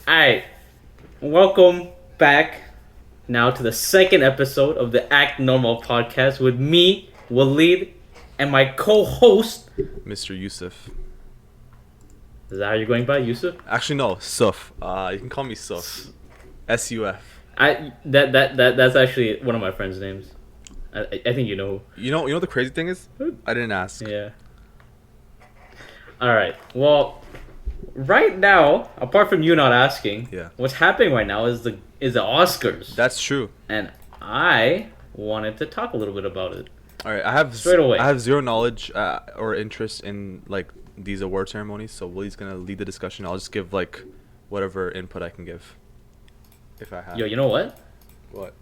Alright, welcome back now to the second episode of the Act Normal podcast with me, Waleed, and my co-host, Mr. Yusuf. Is that how you're going by, Yusuf? Actually, no, Suf. You can call me Suf. S-U-F. That's actually one of my friends' names. I think you know. You know what the crazy thing is? I didn't ask. Yeah. Alright, well, right now, apart from you not asking, Yeah. what's happening right now is the Oscars. That's true. And I wanted to talk a little bit about it. All right, I have Straight away. I have zero knowledge or interest in like these award ceremonies, so Willie's gonna lead the discussion. I'll just give like whatever input I can give, if I have. Yo, you know what? What?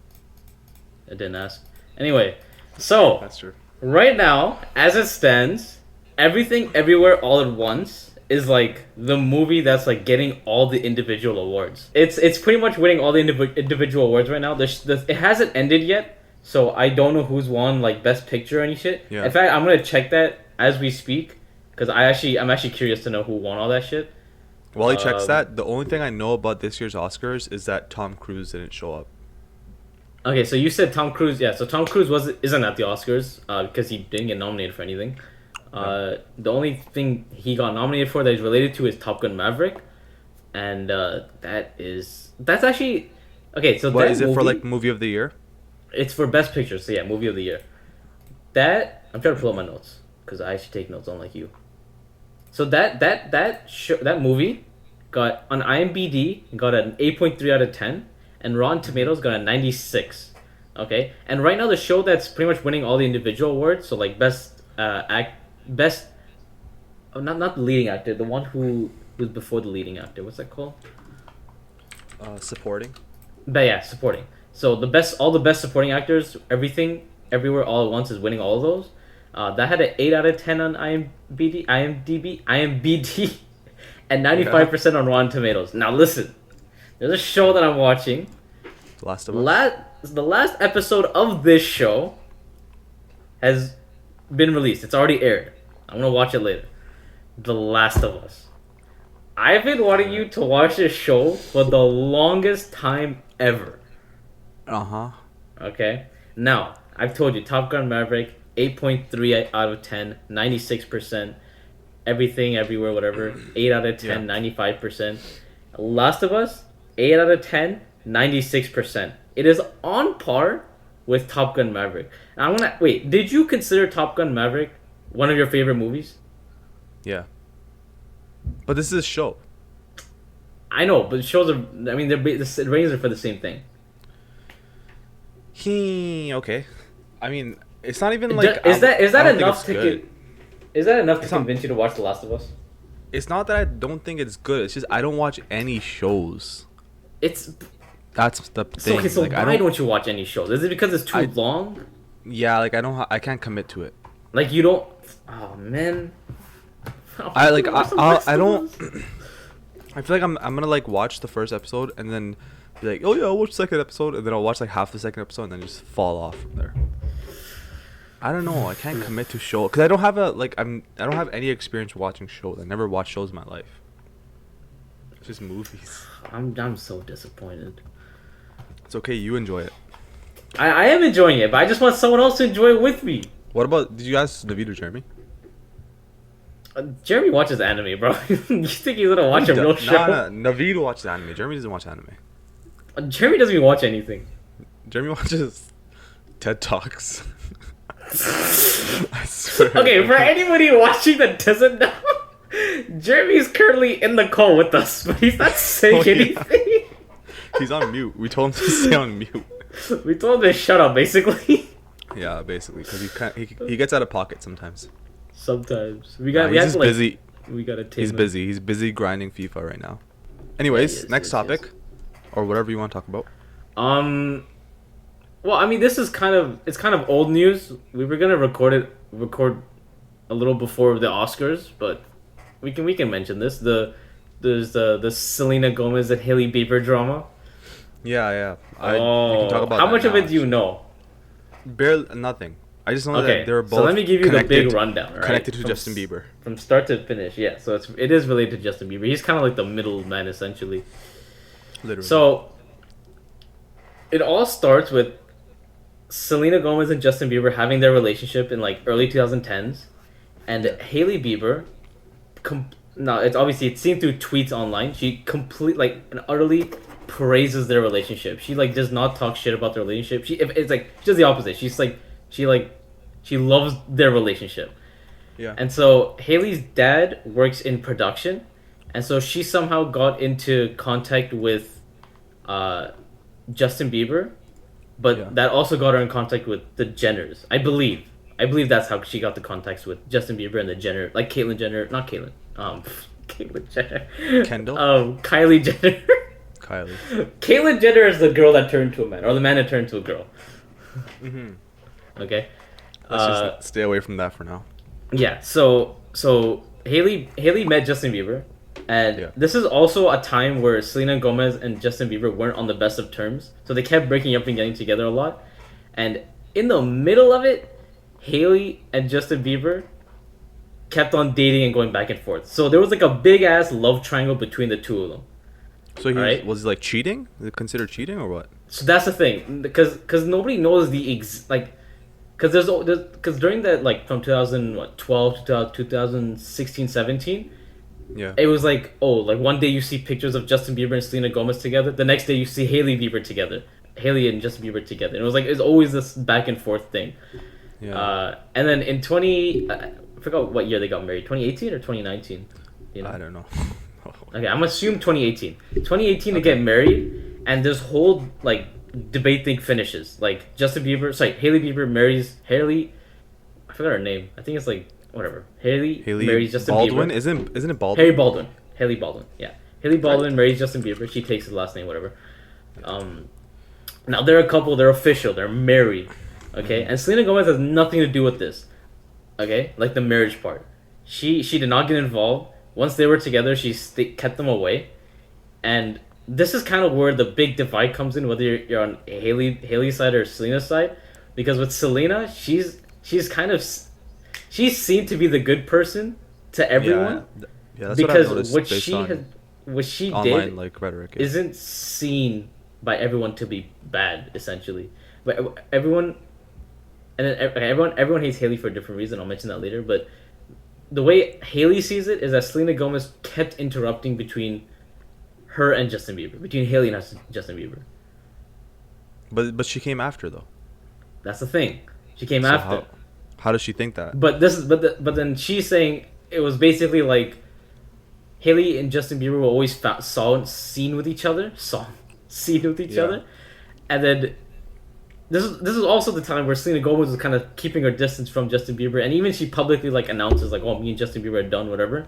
I didn't ask. Anyway, so That's true. right now, as it stands, Everything Everywhere All at Once is like the movie that's like getting all the individual awards. It's pretty much winning all the individual awards right now. It hasn't ended yet, so I don't know who's won like Best Picture or any shit. Yeah. In fact, I'm gonna check that as we speak because I'm actually curious to know who won all that shit. While he checks that, the only thing I know about this year's Oscars is that Tom Cruise didn't show up. Okay, so you said Tom Cruise. Yeah, so Tom Cruise isn't at the Oscars because he didn't get nominated for anything. The only thing he got nominated for that is related to is Top Gun Maverick, and that's actually okay. So What that is it movie, for, like movie of the year? It's for Best Picture. So yeah, movie of the year. That I'm trying to pull up my notes because I actually take notes unlike you. So that movie got on IMDb got an 8.3 out of 10, and Rotten Tomatoes got a 96. Okay, and right now the show that's pretty much winning all the individual awards, so like best not the leading actor, the one who was before the leading actor. What's that called? Supporting. But yeah, supporting. So all the best supporting actors, Everything Everywhere All at Once is winning all of those. That had an 8 out of 10 on IMDb, and 95% on Rotten Tomatoes. Now listen, there's a show that I'm watching. The Last of Us. The last episode of this show has been released. It's already aired. I'm gonna watch it later. The Last of Us. I've been wanting you to watch this show for the longest time ever. Uh-huh. Okay? Now, I've told you, Top Gun Maverick, 8.3 out of 10, 96%. Everything, Everywhere, whatever, 8 out of 10, 95%. Last of Us, 8 out of 10, 96%. It is on par with Top Gun Maverick. Now, wait, did you consider Top Gun Maverick one of your favorite movies? Yeah. But this is a show. I know, but shows are, I mean, the ratings are for the same thing. Okay. I mean, it's not even like Is that enough to convince you to watch The Last of Us? It's not that I don't think it's good. It's just I don't watch any shows. That's the thing. Okay, so like, why don't you watch any shows? Is it because it's too long? Yeah, like I can't commit to it. Like you don't. Oh man. I don't. I feel like I'm gonna like watch the first episode and then be like, oh yeah, I'll watch the second episode, and then I'll watch like half the second episode and then just fall off from there. I don't know. I can't commit to show because I don't have I don't have any experience watching shows. I never watched shows in my life. It's just movies. I'm so disappointed. It's okay. You enjoy it. I am enjoying it, but I just want someone else to enjoy it with me. What about? Did you ask Naveed or Jeremy? Jeremy watches anime, bro. You think he's gonna watch a real show? No. Naveed watches anime. Jeremy doesn't watch anime. Jeremy doesn't even watch anything. Jeremy watches TED Talks. I swear. Okay, for anybody watching that doesn't know, Jeremy is currently in the call with us, but he's not saying anything. He's on mute. We told him to stay on mute. We told him to shut up, basically. Yeah, basically, because he gets out of pocket sometimes. Sometimes He's just busy. We gotta take. He's busy. He's busy grinding FIFA right now. Anyways, next topic, or whatever you want to talk about. Well, I mean, this is kind of old news. We were gonna record a little before the Oscars, but we can mention this. There's the Selena Gomez and Hailey Bieber drama. Yeah. We can talk about how that much of now, it do you know? Barely nothing. I just know that they're both. So let me give you the big rundown. Right? Connected to Justin Bieber from start to finish. Yeah, so it is related to Justin Bieber. He's kind of like the middleman essentially. Literally. So it all starts with Selena Gomez and Justin Bieber having their relationship in like early 2010s, and Hailey Bieber, no, it's seen through tweets online. She and utterly praises their relationship. She like does not talk shit about their relationship. It's like she does the opposite. She loves their relationship. Yeah. And so Haley's dad works in production, and so she somehow got into contact with Justin Bieber, but that also got her in contact with the Jenners. I believe. That's how she got the contacts with Justin Bieber and the Jenner, like Caitlyn Jenner, not Caitlyn, Caitlyn Jenner, Kendall, Kylie Jenner. Kylie. Caitlyn Jenner is the girl that turned to a man, or the man that turned to a girl. Mm-hmm. Okay. Let's just stay away from that for now. Yeah. So Haley met Justin Bieber, and this is also a time where Selena Gomez and Justin Bieber weren't on the best of terms, so they kept breaking up and getting together a lot. And in the middle of it, Haley and Justin Bieber kept on dating and going back and forth. So there was like a big ass love triangle between the two of them. So was he like cheating? Is it considered cheating or what? So that's the thing, because nobody knows because during that, like, from 2012 to 2016, 17, it was like, one day you see pictures of Justin Bieber and Selena Gomez together, the next day you see Hailey and Justin Bieber together, and it was like it's always this back and forth thing. And then in I forgot what year they got married, 2018 or 2019. I don't know. Okay, I'm assume 2018. 2018 they get married, and this whole like debate thing finishes. Like Hailey Bieber marries Hailey. I forgot her name. I think it's like whatever. Hailey marries Justin Baldwin? Bieber. Isn't it Baldwin? Hailey Baldwin. Yeah. Hailey Baldwin marries Justin Bieber. She takes his last name, whatever. Now they're a couple. They're official. They're married. Okay, and Selena Gomez has nothing to do with this. Okay, like the marriage part. She did not get involved. Once they were together, she kept them away, and this is kind of where the big divide comes in, whether you're on Hailey's side or Selena's side, because with Selena, she's seen to be the good person to everyone, that's because what she did like rhetoric isn't seen by everyone to be bad, essentially. But everyone hates Hailey for a different reason. I'll mention that later, but the way Hailey sees it is that Selena Gomez kept interrupting between her and Justin Bieber, between Hailey and Justin Bieber. But she came after though. That's the thing. She came after. How does she think that? But then she's saying it was basically like Hailey and Justin Bieber were always seen with each other, and then this is also the time where Selena Gomez was kind of keeping her distance from Justin Bieber, and even she publicly like announces like, "Oh, me and Justin Bieber are done, whatever."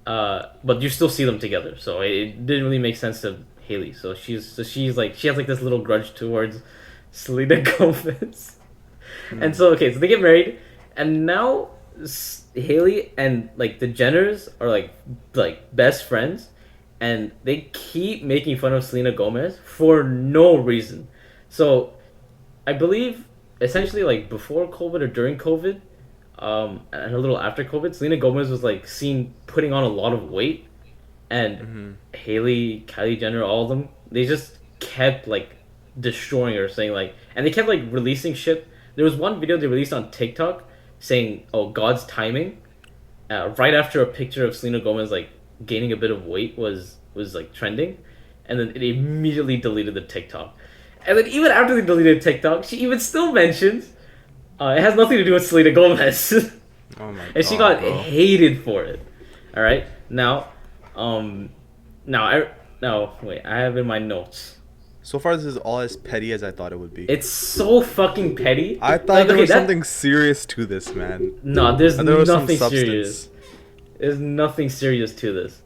But you still see them together, so it didn't really make sense to Hailey. So she has like this little grudge towards Selena Gomez, and so so they get married, and now Hailey and like the Jenners are like best friends, and they keep making fun of Selena Gomez for no reason. So I believe essentially like before COVID or during COVID, and a little after COVID, Selena Gomez was like seen putting on a lot of weight, and Hailey, Kylie Jenner, all of them, they just kept like destroying her, saying like, and they kept like releasing shit. There was one video they released on TikTok saying, "Oh, God's timing," right after a picture of Selena Gomez like gaining a bit of weight was like trending, and then it immediately deleted the TikTok. And then even after they deleted TikTok, she even still mentions it has nothing to do with Selena Gomez. Oh my god. And she got hated for it. All right. Now, wait. I have in my notes. So far, this is all as petty as I thought it would be. It's so fucking petty. I thought there was something serious to this, man. No, there's nothing serious. There's nothing serious to this.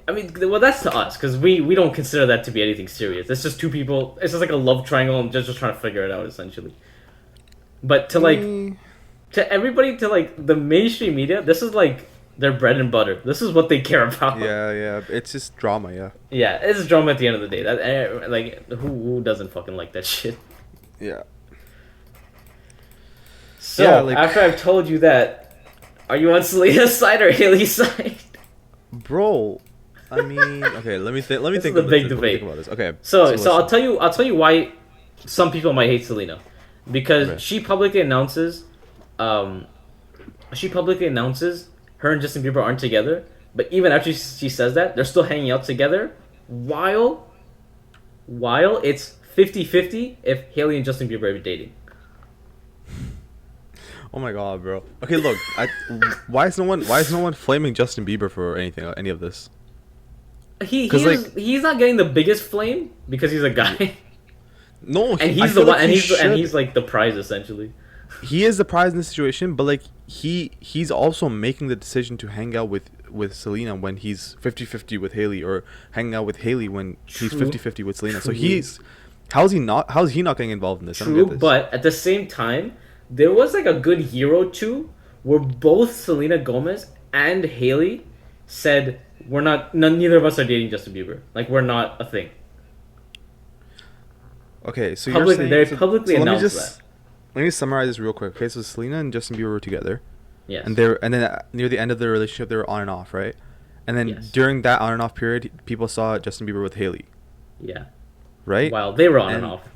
I mean, well, that's to us, because we don't consider that to be anything serious. It's just two people. It's just like a love triangle, and just trying to figure it out, essentially. But to everybody, to like the mainstream media, this is like their bread and butter. This is what they care about. Yeah. It's just drama, yeah. Yeah, it's drama at the end of the day. That like who doesn't fucking like that shit? Yeah. So after I've told you that, are you on Selena's side or Hailey's side? Bro, I mean, okay. Let me think. Let me This think. is the big Let me debate. think about this. Okay. So listen. I'll tell you why some people might hate Selena, because Okay. she publicly announces her and Justin Bieber aren't together, but even after she says that, they're still hanging out together, while it's 50-50 if Hailey and Justin Bieber are dating. Oh my god, bro. Okay, look. Why is no one flaming Justin Bieber for any of this? He's not getting the biggest flame because he's a guy. No, And I he's feel the one, like and he's like the prize essentially. he is the prize in this situation, but like he's also making the decision to hang out with Selena when he's 50-50 with Hailey, or hanging out with Hailey when he's 50-50 with Selena. So how's he not getting involved in this? I don't True, get this. but at the same time, there was like a good year or two where both Selena Gomez and Hailey said neither of us are dating Justin Bieber. Like, we're not a thing. Okay, so Publicly, you're saying they publicly announced that. let me summarize this real quick. Okay, so Selena and Justin Bieber were together. Yes. And then near the end of their relationship, they were on and off, right? And then Yes. during that on and off period, people saw Justin Bieber with Hailey, Yeah. right? While they were on and off.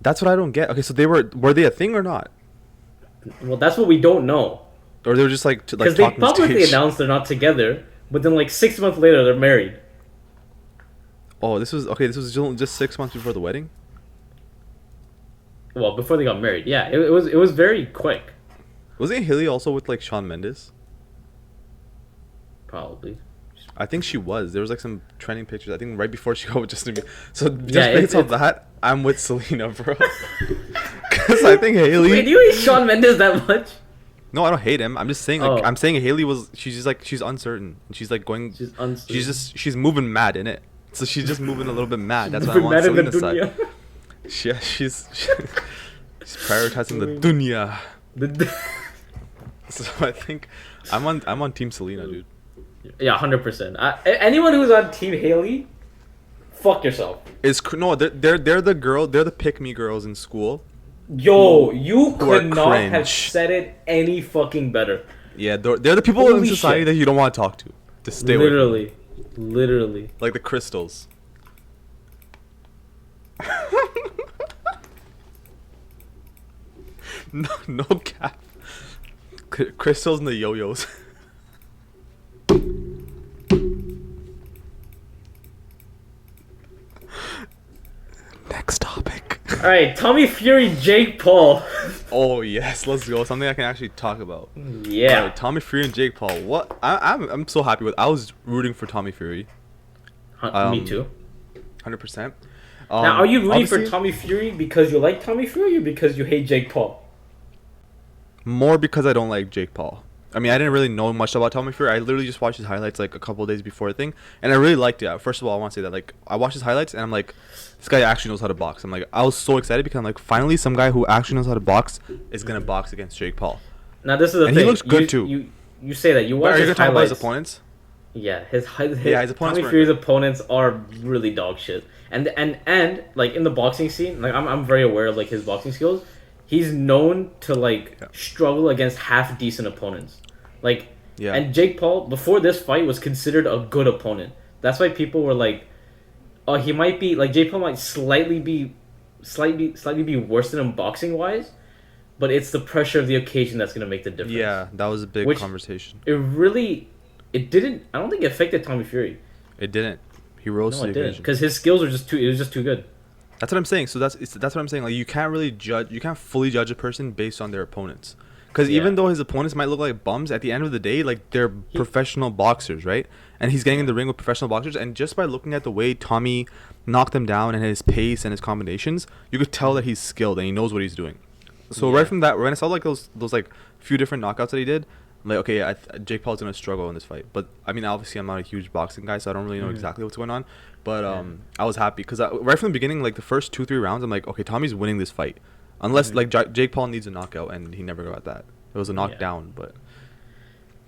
That's what I don't get. Okay, so were they a thing or not? Well, that's what we don't know. Or they were just like Because they talking publicly stage? announced they're not together, but then like 6 months later they're married. Oh, this was just 6 months before the wedding. Well, before they got married, yeah, it was very quick, Wasn't Hailey also with like Shawn Mendes? probably. I think she was. There was like some trending pictures. I think right before she got with Justin Bieber. So just Yeah, based on that, I'm with Selena, bro. Because I think Hailey. Wait, do you hate Shawn Mendes that much? No, I don't hate him. I'm just saying, like, Oh. I'm saying Hailey was. She's just like she's uncertain. She's like going. She's uncertain. She's moving mad in it. So she's just moving a little bit mad. That's why I Moving want mad in the Selena's side. dunya. Yeah, she's prioritizing the dunya. So I think I'm on Team Selena, dude. Yeah, 100%. Anyone who's on Team Hailey, fuck yourself. No, they're the girl. They're the pick me girls in school. Yo, you could not have cringe. said it any fucking better. Yeah, they're the people in Holy society shit. that you don't want to talk to stay away from. Literally. Like the crystals. No cap. Crystals and the yo-yos. Next topic. All right, Tommy Fury, Jake Paul. Oh yes, let's go. Something I can actually talk about. Yeah. Alright, Tommy Fury and Jake Paul. What I'm so happy with. I was rooting for Tommy Fury. Me too. 100%. Now, are you rooting for obviously, Tommy Fury because you like Tommy Fury or because you hate Jake Paul? More because I don't like Jake Paul. I mean, I didn't really know much about Tommy Fury. I literally just watched his highlights like a couple of days before the thing, and I really liked it. First of all, I want to say that like I watched his highlights and I'm like, this guy actually knows how to box. I was so excited because I'm like, finally some guy who actually knows how to box is gonna box against Jake Paul. Now this is the And thing. he looks good too. You say that you watch Are you his gonna talk about his highlights. opponents? Yeah, his his opponents Tommy were- Fury's opponents are really dog shit. And like in the boxing scene, like I'm very aware of like his boxing skills. He's known to like struggle against half decent opponents. Like Yeah. and Jake Paul before this fight was considered a good opponent. That's why people were like, oh, he might be like Jake Paul might slightly be worse than him boxing wise, but it's the pressure of the occasion that's gonna make the difference. Yeah, that was a big conversation. It didn't. I don't think it affected Tommy Fury. It didn't. He rose No, to it the didn't occasion. because his skills were just too. It was just too good. That's what I'm saying. So that's what I'm saying. Like you can't really judge. You can't fully judge a person based on their opponents. Because even though his opponents might look like bums, at the end of the day, like they're professional boxers, right? And he's getting in the ring with professional boxers, and just by looking at the way Tommy knocked him down and his pace and his combinations, you could tell that he's skilled and he knows what he's doing. So right from that, when I saw like those like few different knockouts that he did, I'm like, okay, Jake Paul's gonna struggle in this fight. But I mean, obviously, I'm not a huge boxing guy, so I don't really know exactly what's going on. But I was happy because right from the beginning, like the first 2-3 rounds, I'm like, okay, Tommy's winning this fight, unless like Jake Paul needs a knockout, and he never got that. It was a knockdown, but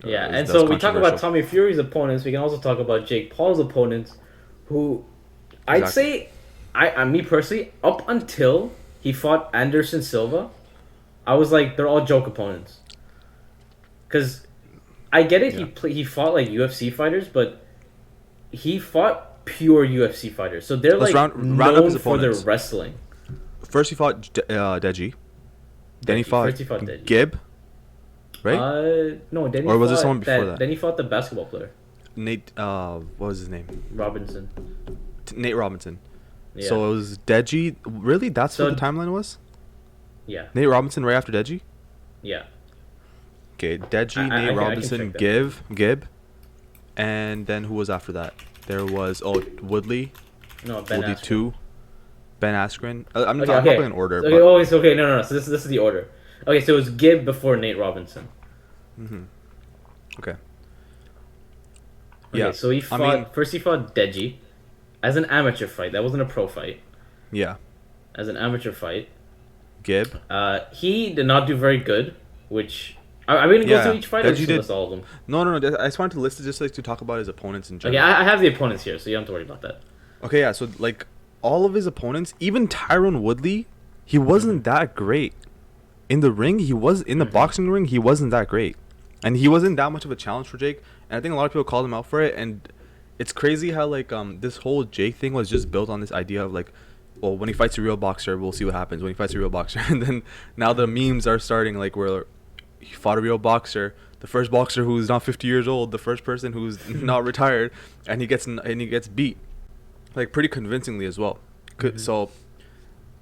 yeah. And that's so we talk about controversial. Tommy Fury's opponents. We can also talk about Jake Paul's opponents, who I'd say, me personally, up until he fought Anderson Silva, I was like, they're all joke opponents. Because I get it. Yeah. He fought like UFC fighters, but he fought pure UFC fighters, so they're Let's like round up his known for their opponents. wrestling. First, he fought Deji. Then he fought First he fought Deji. Gib, right? No. Then he Or was fought there someone before that? Then he fought the basketball player, Nate. What was his name? Robinson. Nate Robinson. Yeah. So it was Deji. Really? That's So- what the timeline was? Yeah. Nate Robinson right after Deji? Yeah. Okay, Deji, I Nate can Robinson, check that. Gib. And then who was after that? There was, Woodley. No, Ben Woodley Askren. 2. Ben Askren. I'm Okay, not okay. talking in order. Okay, But, oh, it's okay. No. So this is the order. Okay, so it was Gibb before Nate Robinson. okay. Okay, Yeah. so he fought first. He fought Deji as an amateur fight. That wasn't a pro fight. Yeah. As an amateur fight, Gib. he did not do very good. Which I'm gonna go Yeah, through each fight or Deji just did- list all of them. No. I just wanted to list it just like to talk about his opponents in Okay, general. I have the opponents here, so you don't have to worry about that. Okay, yeah. So like all of his opponents, even Tyron Woodley, he wasn't that great. In the ring, he was in the boxing ring. He wasn't that great, and he wasn't that much of a challenge for Jake. And I think a lot of people called him out for it. And it's crazy how like this whole Jake thing was just built on this idea of like, well, when he fights a real boxer, we'll see what happens. When he fights a real boxer, and then now the memes are starting like where he fought a real boxer, the first boxer who's not 50 years old, the first person who's not retired, and he gets beat, like pretty convincingly as well. So,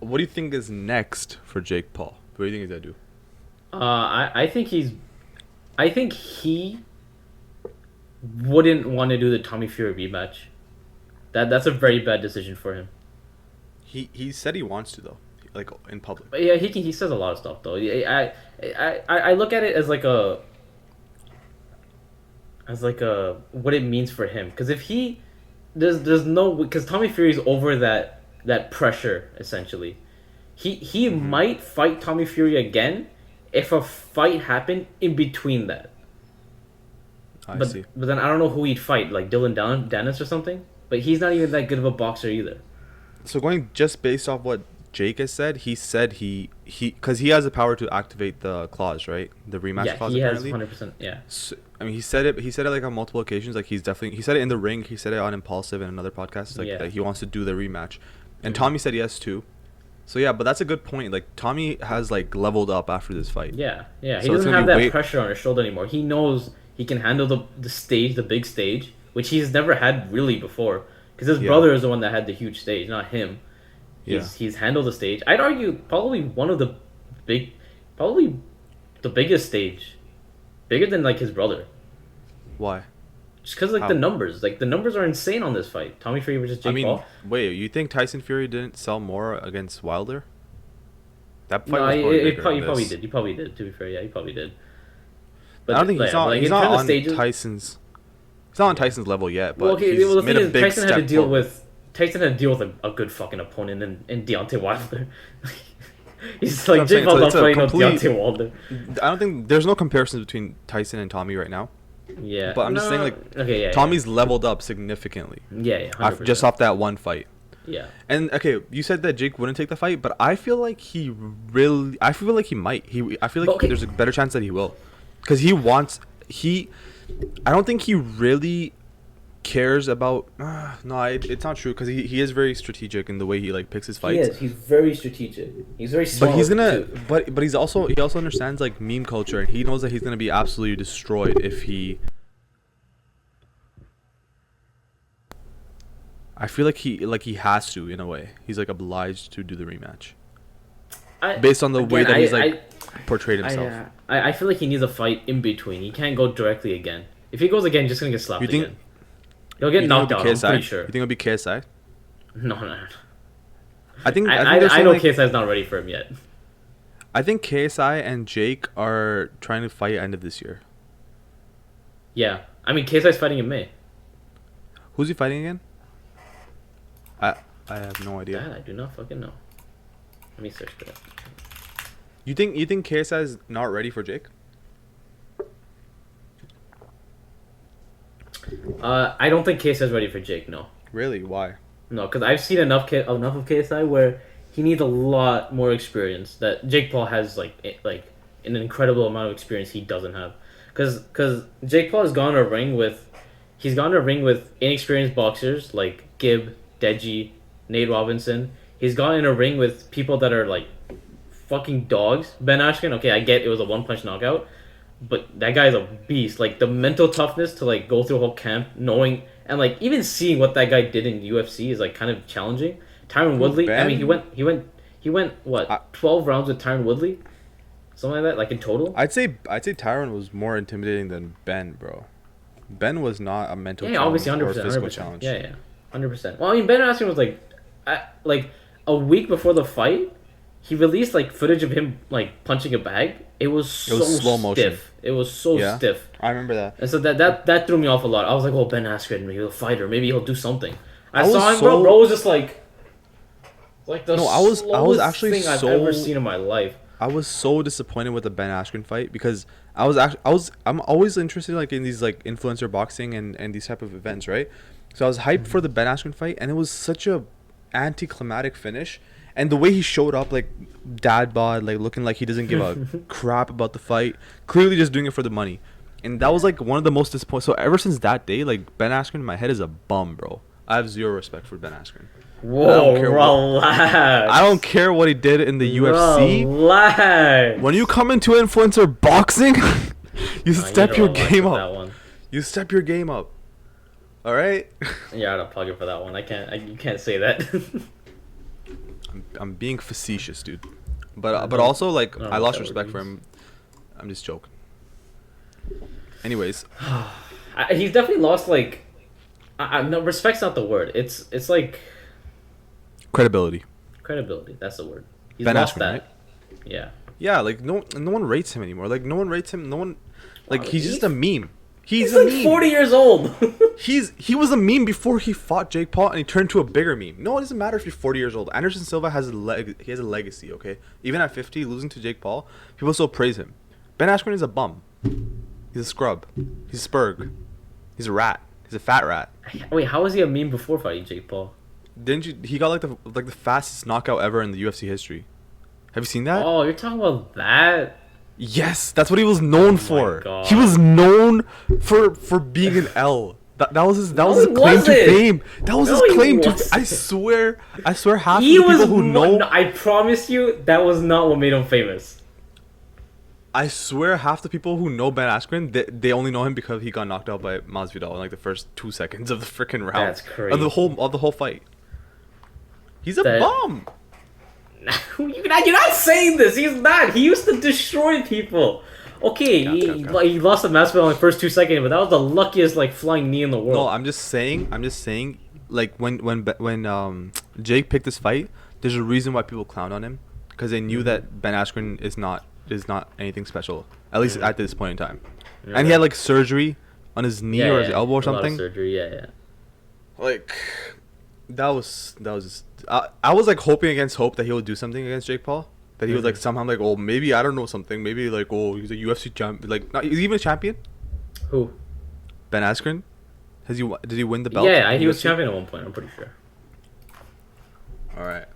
what do you think is next for Jake Paul? What do you think he's gonna do? I think he wouldn't want to do the Tommy Fury rematch. That's a very bad decision for him. He said he wants to though, like in public. But yeah, he says a lot of stuff though. I look at it as like a what it means for him, because if he there's no, because Tommy Fury's over that pressure essentially. He might fight Tommy Fury again if a fight happened in between that. I see. But then I don't know who he'd fight, like Dylan Dennis or something. But he's not even that good of a boxer either. So going just based off what Jake has said, he because he has the power to activate the clause, right? The rematch clause. Yeah, he apparently. has 100%. Yeah. So, I mean, he said it like on multiple occasions. Like he said it in the ring. He said it on Impulsive and another podcast. Like that he wants to do the rematch, and Tommy said yes too. So yeah, but that's a good point. Like Tommy has like leveled up after this fight. Yeah. He So it's doesn't gonna have be that pressure on his shoulder anymore. He knows he can handle the stage, the big stage, which he's never had really before. Because his brother is the one that had the huge stage, not him. He's handled the stage. I'd argue probably the biggest stage, bigger than like his brother. Why? Just because the numbers, the numbers are insane on this fight. Tommy Fury versus Jake Paul. Wait, you think Tyson Fury didn't sell more against Wilder? That fight No, was he probably probably did. He probably did. To be fair, yeah, he probably did. But I don't think he's not on stages, Tyson's. He's not on Tyson's level yet, but the he's thing made a is, big Tyson had to step deal forward. with a good fucking opponent in Deontay Wilder. He's like, Jake Paul's not fighting Deontay Wilder. I don't think there's no comparison between Tyson and Tommy right now. Yeah, but I'm just saying, like, okay, Tommy's leveled up significantly. Yeah, 100%. Just off that one fight. Yeah. And okay, you said that Jake wouldn't take the fight, but I feel like he might. I feel like there's a better chance that he will, because I don't think he really cares about. It's not true, because he is very strategic in the way he like picks his fights. He is. He's very strategic. He's very smart. But he's gonna. But he also understands like meme culture, and he knows that he's gonna be absolutely destroyed if he. I feel like he has to, in a way. He's like obliged to do the rematch. Based on the way that he's portrayed himself. I feel like he needs a fight in between. He can't go directly again. If he goes again, he's just gonna get slapped again. He'll get knocked out. I'm pretty sure. You think it'll be KSI? No. I think I know KSI's not ready for him yet. I think KSI and Jake are trying to fight end of this year. Yeah, I mean KSI's fighting in May. Who's he fighting again? I have no idea. That I do not fucking know. Let me search that. You think KSI is not ready for Jake? I don't think KSI's ready for Jake. No. Really? Why? No, because I've seen enough of KSI where he needs a lot more experience that Jake Paul has, like an incredible amount of experience he doesn't have. Because Jake Paul has gone in a ring with, he's gone in a ring with inexperienced boxers like Gibb, Deji, Nate Robinson. He's gone in a ring with people that are like fucking dogs. Ben Askren, okay, I get it was a one punch knockout, but that guy's a beast. Like the mental toughness to like go through a whole camp, knowing and like even seeing what that guy did in UFC is like kind of challenging. Tyron Woodley, I mean, he went what 12 rounds with Tyron Woodley, something like that, like in total. I'd say Tyron was more intimidating than Ben, bro. Ben was not a mental challenge obviously 100%, or a physical 100%. challenge. Yeah, 100%. Well, I mean, Ben Askren was like a week before the fight, he released like footage of him like punching a bag. It was slow motion. Stiff. It was so stiff. I remember that. And so that threw me off a lot. I was like, oh, Ben Askren, maybe he'll fight or maybe he'll do something. I saw him, bro. Bro was just like the slowest actually thing I've ever seen in my life. I was so disappointed with the Ben Askren fight because I'm always interested like in these like influencer boxing and these type of events, right? So I was hyped for the Ben Askren fight, and it was such a anticlimactic finish. And the way he showed up, like dad bod, like looking like he doesn't give a crap about the fight, clearly just doing it for the money. And that was like one of the most disappointing. So ever since that day, like Ben Askren in my head is a bum, bro. I have zero respect for Ben Askren. Whoa, relax. I don't care what he did in the UFC. Relax. When you come into influencer boxing, you step your game up. You step your game up. All right. Yeah, I don't plug it for that one. You can't say that. I'm being facetious, dude. But also like I lost respect for him. I'm just joking. Anyways, he's definitely lost like. No, respect's not the word. It's like credibility. Credibility. That's the word. He's Ben lost Askren, that. right? Yeah. Yeah, like no one rates him anymore. Like no one rates him. No one. Like he's just a meme. He's like 40 years old. He was a meme before he fought Jake Paul, and he turned to a bigger meme. No, it doesn't matter if you're 40 years old. Anderson Silva has he has a legacy, okay? Even at 50, losing to Jake Paul, people still praise him. Ben Askren is a bum. He's a scrub. He's a spurg. He's a rat. He's a fat rat. Wait, how was he a meme before fighting Jake Paul? Didn't you? He got like the fastest knockout ever in the UFC history. Have you seen that? Oh, you're talking about that? Yes, that's what he was known for. God. He was known for being an L. That was his claim to fame. That was his claim to. I swear half the people who know. No, I promise you, that was not what made him famous. I swear half the people who know Ben Askren, they only know him because he got knocked out by Masvidal in like the first 2 seconds of the freaking round. That's crazy. Of the whole fight. He's a bum. You're not saying this. He's not. He used to destroy people. Okay, he lost to Masvidal in the first 2 seconds, but that was the luckiest like flying knee in the world. No, I'm just saying. Like when Jake picked this fight, there's a reason why people clown on him, because they knew that Ben Askren is not anything special, at least at this point in time. Yeah. And he had like surgery on his knee or his elbow or something. A lot of surgery, yeah. Like that was just, I was like hoping against hope that he would do something against Jake Paul. That he was like somehow like, oh, maybe I don't know something. Maybe like, oh, he's a UFC champion. Like, not, is he even a champion? Who? Ben Askren. Did he win the belt? Yeah, he was champion at one point. I'm pretty sure. All right.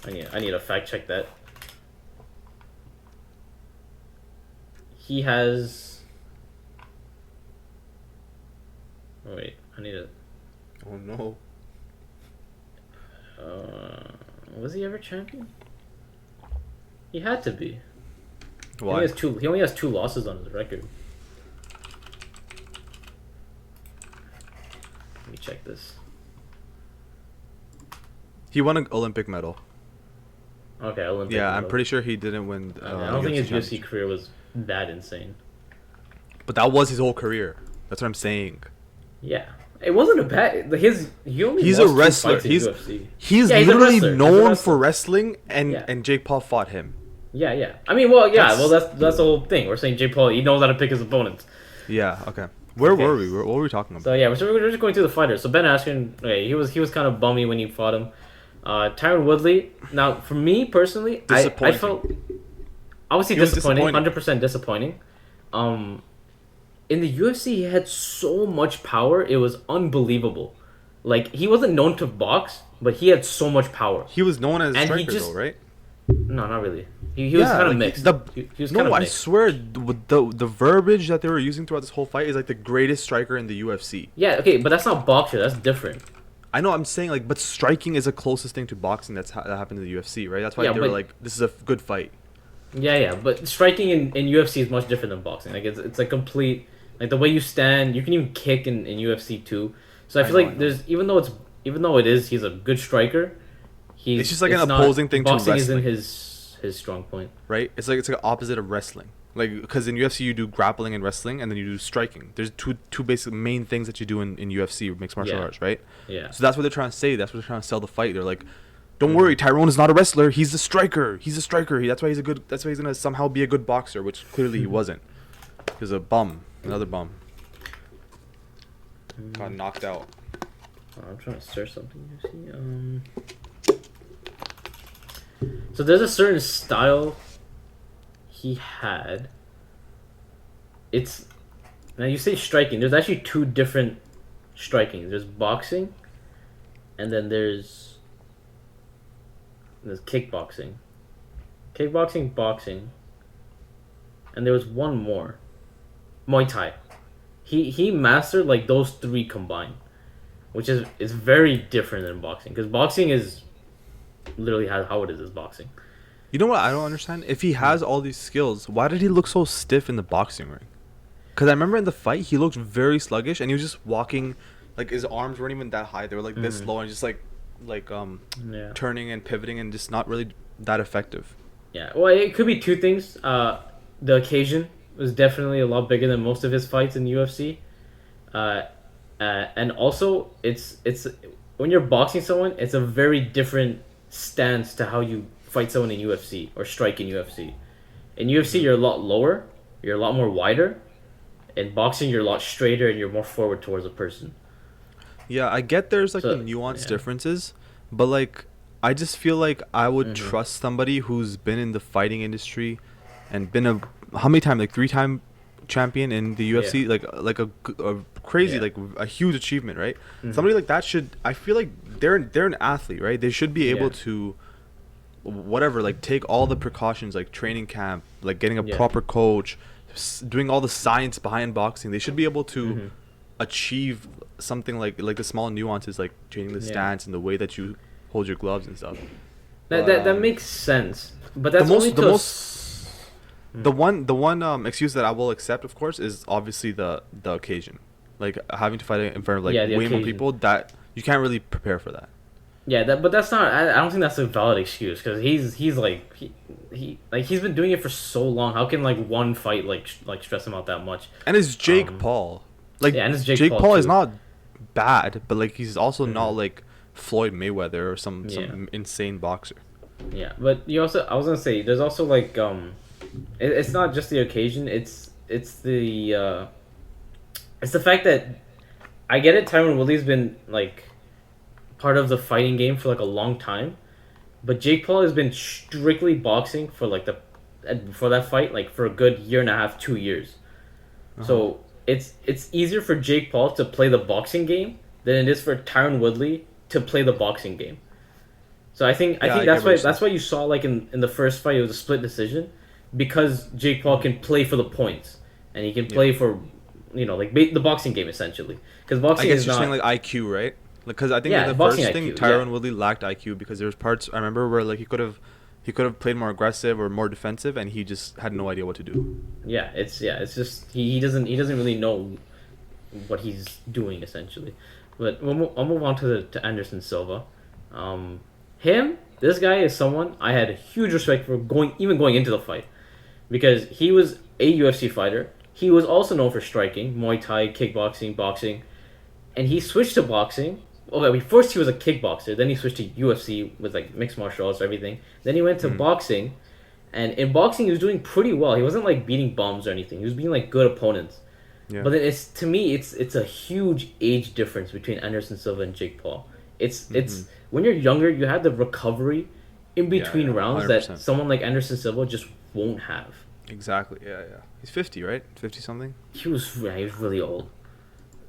I need to fact check that. He has. Oh, wait, I need to. Oh no. Was he ever champion? He had to be. Why? He only has 2 losses on his record. Let me check this. He won an Olympic medal. Okay, Olympic. Yeah, medal. I'm pretty sure he didn't win. I don't think his UFC career was that insane. But that was his whole career. That's what I'm saying. Yeah, it wasn't a bad. He's a wrestler. He's literally known for wrestling, and Jake Paul fought him. Yeah. I mean, well, yeah. That's the whole thing. We're saying Jake Paul, he knows how to pick his opponents. Yeah. Okay. Where were we? What were we talking about? So yeah, we're just going through the fighters. So Ben Askren, okay, he was kind of bummy when he fought him. Tyron Woodley. Now, for me personally, I felt obviously disappointing, 100% disappointing. In the UFC, he had so much power; it was unbelievable. Like, he wasn't known to box, but he had so much power. He was known as a striker, though, right? No, not really. He was kind of mixed. He was kind of I mixed. swear the verbiage that they were using throughout this whole fight is like the greatest striker in the UFC. Yeah, okay, but that's not boxer. That's different. I know, I'm saying like, but striking is the closest thing to boxing that happened in the UFC, right? That's why they were like, this is a good fight. Yeah, but striking in UFC is much different than boxing. Like it's a complete, like the way you stand. You can even kick in UFC too. So I feel like there's even though he's a good striker. It's just like an opposing thing to wrestling. Boxing isn't his strong point. Right? It's like an opposite of wrestling. Like, because in UFC you do grappling and wrestling, and then you do striking. There's two basic main things that you do in UFC, mixed martial arts, right? Yeah. So that's what they're trying to say. That's what they're trying to sell the fight. They're like, don't worry, Tyrone is not a wrestler. He's a striker. That's why he's gonna somehow be a good boxer, which clearly he wasn't. He's a bum. Another bum. Got knocked out. I'm trying to search something. So there's a certain style he had. It's now you say striking. There's actually two different striking. There's boxing, and then there's kickboxing, boxing, and there was one more, Muay Thai. He mastered like those three combined, which is very different than boxing because boxing is literally how it is boxing. You know what I don't understand? If he has all these skills, why did he look so stiff in the boxing ring? Because I remember in the fight, he looked very sluggish, and he was just walking, like his arms weren't even that high. They were like this low, and just like turning and pivoting, and just not really that effective. Yeah, well, it could be two things. The occasion was definitely a lot bigger than most of his fights in the UFC. And also, it's when you're boxing someone, it's a very different stance to how you fight someone in UFC or strike in UFC. In UFC, you're a lot lower, you're a lot more wider. In boxing, you're a lot straighter and you're more forward towards a person. Yeah, I get there's like the nuanced differences, but like I just feel like I would trust somebody who's been in the fighting industry and been how many times, like 3-time champion in the UFC, like a crazy, like a huge achievement, right? Somebody like that I feel like they're an athlete, right? They should be able to whatever, like take all the precautions, like training camp, like getting a proper coach, doing all the science behind boxing. They should be able to achieve something like the small nuances, like changing the stance and the way that you hold your gloves and stuff. That makes sense, but that's the one excuse that I will accept, of course, is obviously the occasion, like having to fight in front of like way more people. That you can't really prepare for that. Yeah, but that's not. I don't think that's a valid excuse because he's like he's been doing it for so long. How can like one fight like stress him out that much? And it's Jake Paul. Like and it's Jake Paul is not bad, but like he's also not like Floyd Mayweather or some insane boxer. Yeah, but I was gonna say there's also like it's not just the occasion. It's the fact that I get it. Tyron Woodley's been like part of the fighting game for like a long time, but Jake Paul has been strictly boxing for like for that fight like for a good year and a half, 2 years. So it's easier for Jake Paul to play the boxing game than it is for Tyron Woodley to play the boxing game. So I think that's why you saw like in the first fight it was a split decision, because Jake Paul can play for the points and he can play for like the boxing game essentially, because boxing is not saying like IQ, right? Because I think in the first thing Tyron Woodley lacked IQ, because there was parts I remember where like he could have played more aggressive or more defensive, and he just had no idea what to do. It's just he doesn't really know what he's doing essentially. But I'll move on to Anderson Silva. This guy is someone I had a huge respect for going into the fight, because he was a UFC fighter. He was also known for striking, Muay Thai, kickboxing, boxing, and he switched to boxing. Okay, first he was a kickboxer, then he switched to UFC with like mixed martial arts, everything. Then he went to boxing, and in boxing he was doing pretty well. He wasn't like beating bums or anything. He was beating like good opponents. Yeah. But then it's a huge age difference between Anderson Silva and Jake Paul. It's when you're younger, you have the recovery in between rounds 100%. That someone like Anderson Silva just won't have. Exactly. Yeah. He's 50, right? 50 something. He was really old.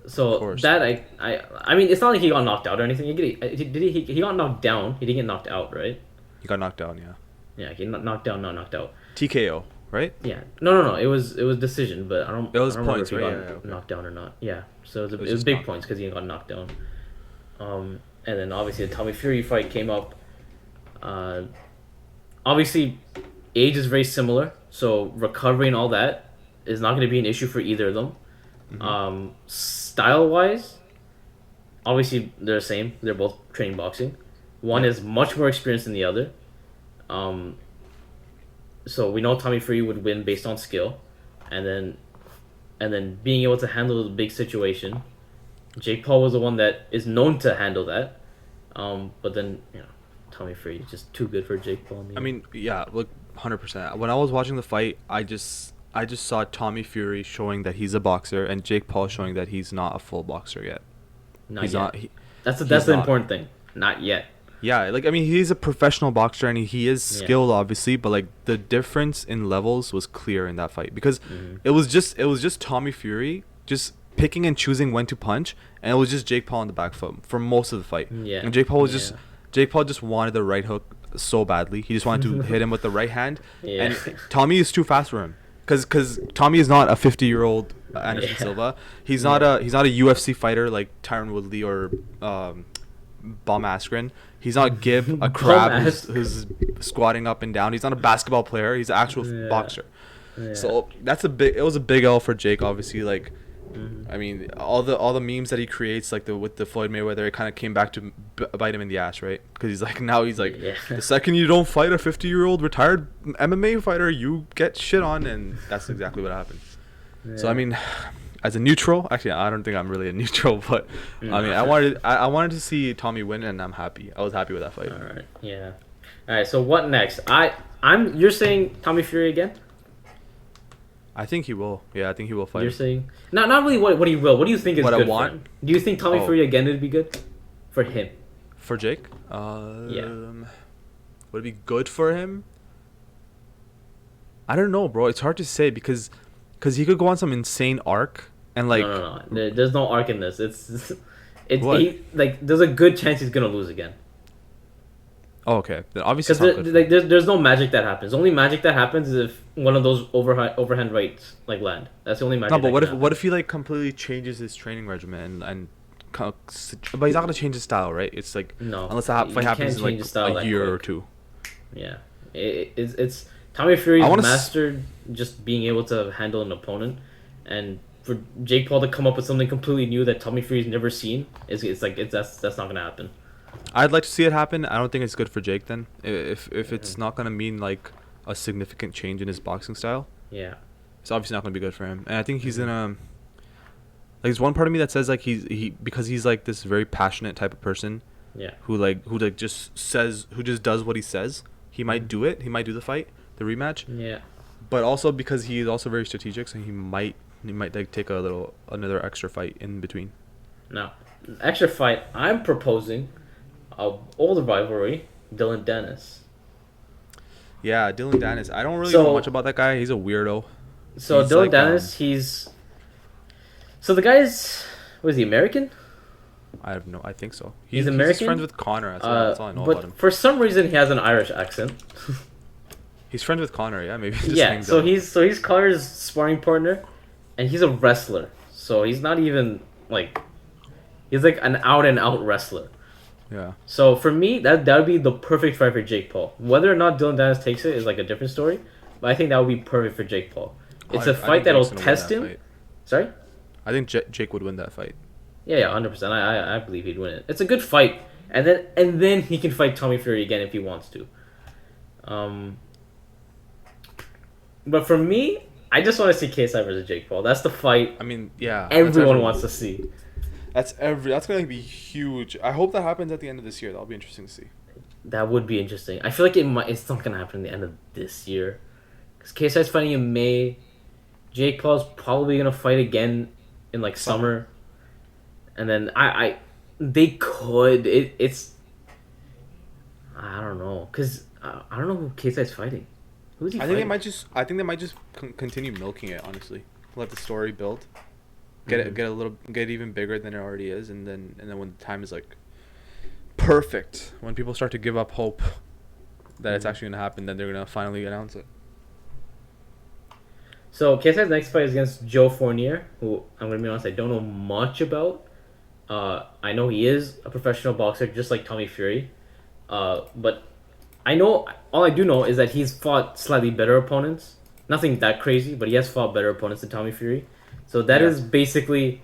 So that I mean, it's not like he got knocked out or anything. He got knocked down. He didn't get knocked out, right? He got knocked down, yeah. Yeah, he knocked down, not knocked out. TKO, right? Yeah. No. It was decision, but I don't. It was I don't remember points, if he right? got Yeah, okay. knocked down or not. Yeah. So it was just big knocked points down. because he got knocked down. And then obviously the Tommy Fury fight came up. Uh, obviously, age is very similar, so recovery and all that is not going to be an issue for either of them. Style wise, obviously they're the same. They're both training boxing. One Yeah. is much more experienced than the other. Um, so we know Tommy Fury would win based on skill, and then being able to handle the big situation. Jake Paul was the one that is known to handle that. But then Tommy Fury is just too good for Jake Paul. I mean, yeah, look, 100%. When I was watching the fight, I just saw Tommy Fury showing that he's a boxer, and Jake Paul showing that he's not a full boxer yet. Not He's yet. not. That's he's the not. important thing. Not yet. Yeah, like I mean, he's a professional boxer and he is Yeah. skilled, obviously, but like the difference in levels was clear in that fight because Mm-hmm. it was just Tommy Fury just picking and choosing when to punch, and it was just Jake Paul on the back foot for most of the fight. Yeah. And Jake Paul was Yeah. Jake Paul just wanted the right hook so badly. He just wanted to hit him with the right hand, Yeah. and Tommy is too fast for him. Cause Tommy is not a 50-year-old Anderson Yeah. Silva. He's not a UFC fighter like Tyron Woodley or Bum Askren. He's not Gib, a crab who's squatting up and down. He's not a basketball player. He's an actual boxer. Yeah. So it was a big L for Jake, obviously. Like, Mm-hmm. I mean, all the memes that he creates, like with the Floyd Mayweather, it kind of came back to bite him in the ass, right? Because he's like Yeah. the second you don't fight a 50-year-old retired MMA fighter, you get shit on, and that's exactly what happened. So I mean, as a neutral, actually, I don't think I'm really a neutral, but I mean, I wanted to see Tommy win, and I'm happy. I was happy with that fight. All right. Yeah. All right. So what next? You're saying Tommy Fury again? I think he will. Yeah, I think he will fight. You're saying not really what he will. What do you think is What I good want? for him? Do you think Tommy Fury again would be good for him? For Jake? Yeah. Would it be good for him? I don't know, bro. It's hard to say because he could go on some insane arc and like. No. There's no arc in this. It's What? there's a good chance he's gonna lose again. Oh, okay. Then obviously, Because it's not good for him. there's no magic that happens. The only magic that happens is if one of those overhand rights like land. That's the only magic. No, but that what can if happen. what if he like completely changes his training regimen but he's not gonna change his style, right? It's like No, unless the you fight happens can't in like change his style a that year or quick. two. Yeah, it's Tommy Fury's I wanna mastered just being able to handle an opponent, and for Jake Paul to come up with something completely new that Tommy Fury's never seen that's not gonna happen. I'd like to see it happen. I don't think it's good for Jake then. If it's not gonna mean like a significant change in his boxing style, Yeah, it's obviously not gonna be good for him. And I think he's in a like. There's one part of me that says like because he's like this very passionate type of person yeah, who just does what he says. He might do it. He might do the fight, the rematch. yeah. But also because he is also very strategic, so he might like take another extra fight in between. Now, extra fight. I'm proposing a older rivalry, Dylan Dennis. Yeah, Dylan Dennis. I don't really So- know much about that guy. He's a weirdo. So He's Dylan like, Dennis, so the guy's was he American? I think so. He's just American? friends with Connor. That's all I know but about him. for some reason he has an Irish accent. He's friends with Connor. Yeah, maybe. Just Yeah, named so Dylan. he's Connor's sparring partner, and he's a wrestler. So he's not even like he's like an out and out wrestler. Yeah. So for me, that would be the perfect fight for Jake Paul. Whether or not Dylan Dennis takes it is like a different story, but I think that would be perfect for Jake Paul. It's I a think fight that'll Jake's gonna win test that him. fight. Sorry. I think Jake would win that fight. Yeah, 100%. I believe he'd win it. It's a good fight, and then he can fight Tommy Fury again if he wants to. But for me, I just want to see KSI versus Jake Paul. That's the fight I mean, yeah. everyone wants to see. That's gonna be huge. I hope that happens at the end of this year. That'll be interesting to see. That would be interesting. I feel like it's not gonna happen at the end of this year, because KSI's fighting in May. Jake Paul's probably gonna fight again in like summer, and then they could it's I don't know, because I don't know who KSI's fighting. Who's he I fighting? think they might just continue milking it. Honestly, let the story build, get it even bigger than it already is, and then when the time is like perfect, when people start to give up hope, that it's actually gonna happen, then they're gonna finally announce it. So KSI's next fight is against Joe Fournier, who I'm gonna be honest, I don't know much about. I know he is a professional boxer, just like Tommy Fury. But I know all I do know is that he's fought slightly better opponents. Nothing that crazy, but he has fought better opponents than Tommy Fury. So that is basically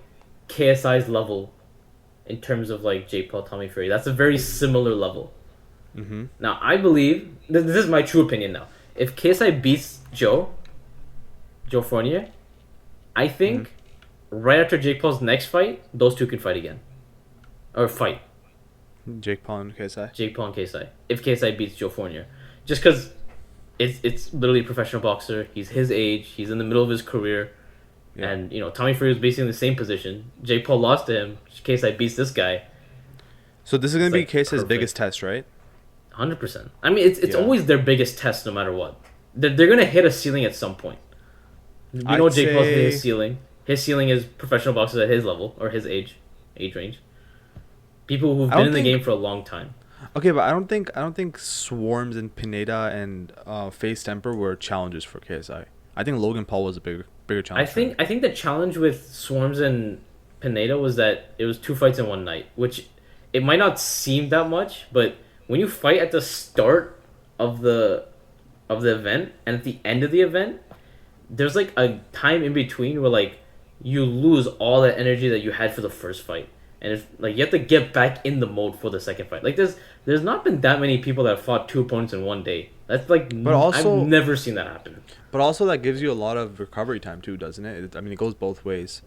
KSI's level in terms of like Jake Paul, Tommy Fury. That's a very similar level. Mm-hmm. Now I believe this is my true opinion. Now, if KSI beats Joe Fournier, I think right after Jake Paul's next fight, those two can fight again, or fight. Jake Paul and KSI. Jake Paul and KSI. If KSI beats Joe Fournier, just because it's literally a professional boxer. He's his age. He's in the middle of his career, and Tommy Fury was basically in the same position. Jake Paul lost to him. KSI beats this guy. So this is gonna be KSI's biggest test, right? 100%. I mean, it's always their biggest test, no matter what. They're gonna hit a ceiling at some point. You know, Jake Paul's hit his ceiling. His ceiling is professional boxers at his level or his age range. People who've been in the game for a long time. Okay, but I don't think Swarms and Pineda and Face Temper were challenges for KSI. I think Logan Paul was a bigger challenge. I think the challenge with Swarms and Pineda was that it was 2 fights in one night, which it might not seem that much, but when you fight at the start of the event and at the end of the event, there's like a time in between where like you lose all that energy that you had for the first fight. And it's like you have to get back in the mode for the second fight. Like there's not been that many people that have fought 2 opponents in one day. That's like, but also, I've never seen that happen. But also that gives you a lot of recovery time too, doesn't it? I mean, it goes both ways.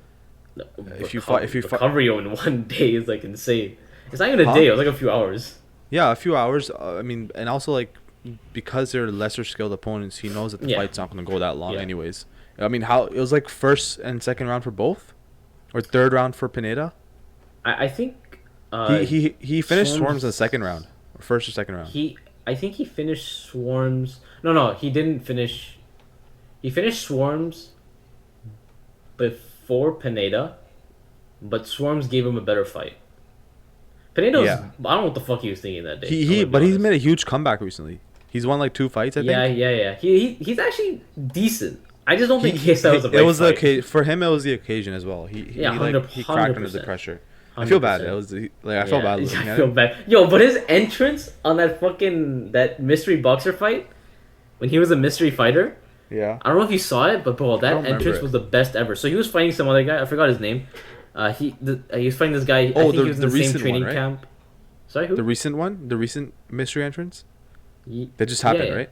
Recovery in one day is like insane. It's not even a day. It was like a few hours. Yeah, a few hours. I mean, and also like because they're lesser skilled opponents, he knows that the fight's not going to go that long anyways. I mean, how it was like first and second round for both, or third round for Pineda. I think he finished Swarms in the second round, or first or second round. I think he finished Swarms. No, he didn't finish. He finished Swarms before Pineda, but Swarms gave him a better fight. Pineda was, I don't know what the fuck he was thinking that day. He's made a huge comeback recently. He's won like 2 fights, I think. Yeah. He's actually decent. I just don't think KSI was the right fight. For him, it was the occasion as well. He cracked under the pressure. 100%. I feel bad. I felt bad looking at it. I feel bad. Yo, but his entrance on that mystery boxer fight, when he was a mystery fighter. Yeah. I don't know if you saw it, but bro, that entrance was the best ever. So he was fighting some other guy. I forgot his name. He was fighting this guy. I think he was in the same training camp. Sorry, who? The recent one? The recent mystery entrance? That just happened, right?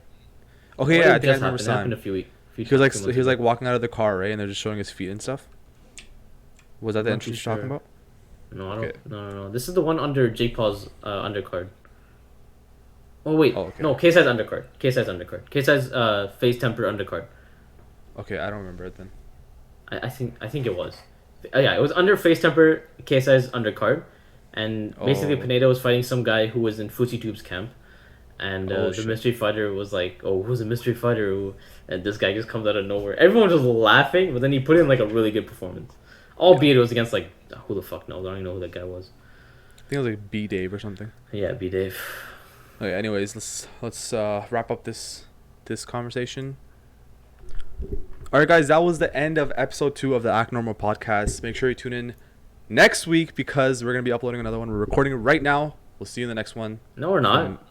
Okay, I think I remember seeing. It happened a few weeks. He was like walking out of the car, right? And they're just showing his feet and stuff. Was that the entrance you're talking about? No, I don't. Okay. No. This is the one under Jake Paul's undercard. Oh wait, no, KSI's undercard. KSI's Face Temper undercard. Okay, I don't remember it then. I think it was. It was under Face Temper, KSI's undercard, and basically Pineda was fighting some guy who was in Fousey Tube's camp, and the mystery fighter was like, "Oh, who's a mystery fighter?" And this guy just comes out of nowhere. Everyone was just laughing, but then he put in like a really good performance. Albeit it was against like who the fuck knows? I don't even know who that guy was. I think it was like B Dave or something. Yeah, B Dave. Okay. Anyways, let's wrap up this conversation. All right, guys, that was the end of episode 2 of the Act Normal podcast. Make sure you tune in next week because we're gonna be uploading another one. We're recording it right now. We'll see you in the next one. No, we're not.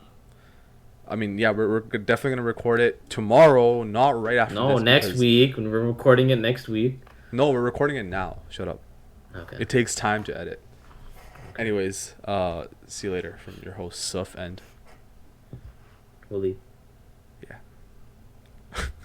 We're definitely gonna record it tomorrow, not right after. No, next week. When we're recording it next week. No, we're recording it now. Shut up. Okay. It takes time to edit. Anyways, see you later from your host, Suf and Willie.